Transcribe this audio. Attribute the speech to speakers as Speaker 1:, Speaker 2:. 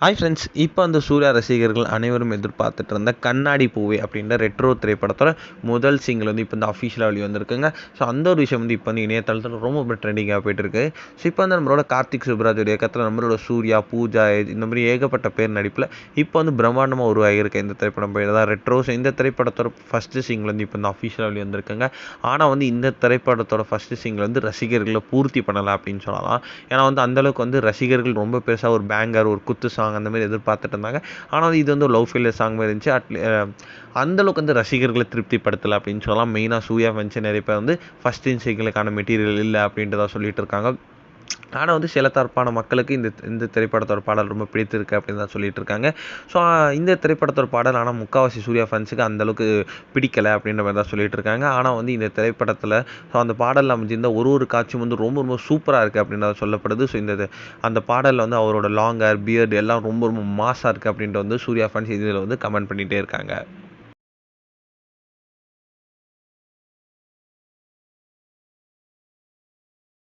Speaker 1: Hi friends, இப்போ அந்த சூர்யா ரசிகர்கள் அனைவரும் எதிர்பார்த்துட்டு இருந்த கண்ணாடி பூவே அப்படின்ற ரெட்ரோ திரைப்படத்தோட முதல் சிங்கிள் வந்து இப்போ இந்த அஃபிஷியலாக வெளியே வந்திருக்குங்க. ஸோ அந்த ஒரு விஷயம் வந்து இப்போ வந்து இணையதளத்தில் ரொம்ப ட்ரெண்டிங்காக போயிட்டு இருக்கு. ஸோ இப்போ வந்து நம்மளோட கார்த்திக் சுப்ராஜோட இயக்கத்தில் நம்மளோட சூர்யா, பூஜா இந்த மாதிரி ஏகப்பட்ட பேர் நடிப்பில் இப்போ வந்து பிரம்மாண்டமாக உருவாகியிருக்க இந்த திரைப்படம் பேர் தான் ரெட்ரோ. ஸோ இந்த திரைப்படத்தோட ஃபஸ்ட்டு சிங்கிள் வந்து இப்போ இந்த அஃபிஷியலாக வெளியே வந்திருக்குங்க. ஆனால் வந்து இந்த திரைப்படத்தோட ஃபஸ்ட்டு சிங்கிள் வந்து ரசிகர்களை பூர்த்தி பண்ணலை அப்படின்னு சொல்லலாம். ஏன்னா வந்து அந்தளவுக்கு வந்து ரசிகர்கள் ரொம்ப பெருசாக ஒரு பேங்கர், ஒரு குத்து சாங் அந்த மாதிரி எதிர்பார்த்துட்டு இருந்தாங்க. ஆனால் வந்து இது வந்து ஒரு லவ் ஃபெயிலியர் சாங் மாதிரி இருந்துச்சு. அந்தளவுக்கு வந்து ரசிகர்களை திருப்திப்படுத்தலை அப்படின்னு சொல்லலாம். மெயினாக சூர்யா ஃபேன்ஸ் நிறைய பேர் வந்து ஃபஸ்ட் சிங்கிளுக்கான மெட்டீரியல் இல்லை அப்படின்றத சொல்லிட்டு இருக்காங்க. ஆனால் வந்து சில தரப்பான மக்களுக்கு இந்த இந்த திரைப்படத்தோட பாடல் ரொம்ப பிடித்திருக்கு அப்படின்னு தான் சொல்லிட்டு இருக்காங்க. ஸோ இந்த திரைப்படத்தோட பாடல் ஆனால் முக்கால்வாசி சூர்யா ஃபேன்ஸுக்கு அந்தளவுக்கு பிடிக்கலை அப்படின்ற மாதிரி தான் சொல்லிட்டு இருக்காங்க. ஆனால் வந்து இந்த திரைப்படத்தில் ஸோ அந்த பாடலில் அமைஞ்சிருந்த ஒரு காட்சியும் வந்து ரொம்ப சூப்பராக இருக்குது அப்படின்றத சொல்லப்படுது. ஸோ அந்த பாடலில் வந்து அவரோட லாங் ஹேர், பியர்டு எல்லாம் ரொம்ப மாஸாக இருக்குது அப்படின்ட்டு வந்து சூர்யா ஃபேன்ஸ் இதில் வந்து கமெண்ட் பண்ணிகிட்டே இருக்காங்க.